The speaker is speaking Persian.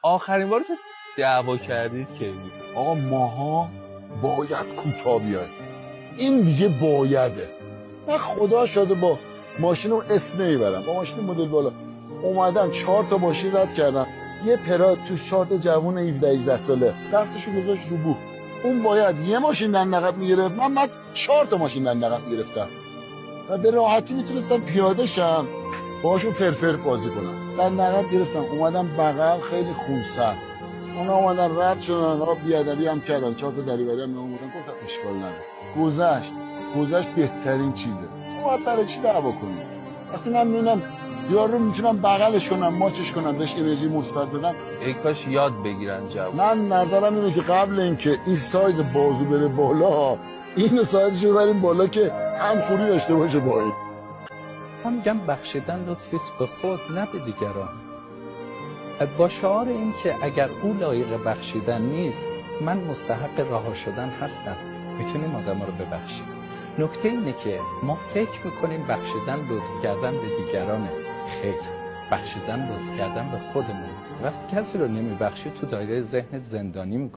آخرین بار که دعوا کردید کی بود؟ آقا ماها باید کوتاه بیایم، این دیگه بایده. من خدا شده با ماشین اس نمیبرم، با ماشین مدل بالا اومدم 4 تا ماشین رد کردم، یه پراد تو 4 تا جوون 17-18 ساله دستشو گذاشت رو بوق. اون باید یه ماشین در نقب میگرفت، من 4 تا ماشین در نقب میگرفتم و به راحتی میتونستم پیاده شم باشون فرفر بازی کنم. در نقب گرفتم اومدم بغل، خیلی خونسرد. اونا اومدن رد شدن، آقا بیادبی هم کردن، 4 تا دریوری هم اومدن، گفتم اشکال نداره، گذشت بهترین چیزه. ما برای چی دعوا کنیم؟ وقتی من میبینم یارو میتونم بغلش کنم، ماچش کنم، بهش انرژی مثبت بدم. ای کاش یاد بگیرن جواب. من نظرم اینه که قبل اینکه این سایز بازو بره بالا، اینو سایزش رو بریم بالا که همخوری داشته باشه با این. من میگم بخشیدن لطفیست به خود نه به دیگران، با شعار این که اگر او لایق بخشیدن نیست من مستحق رها شدن هستم، میتونیم آدم رو ببخشیم. نکته اینه که ما فکر میکنیم بخشیدن لطف کردن به دیگرانه، خیر، بخشیدن لطف کردن به خودمون. وقتی کسی رو نمیبخشی تو دایره ذهنت زندانی میکنی.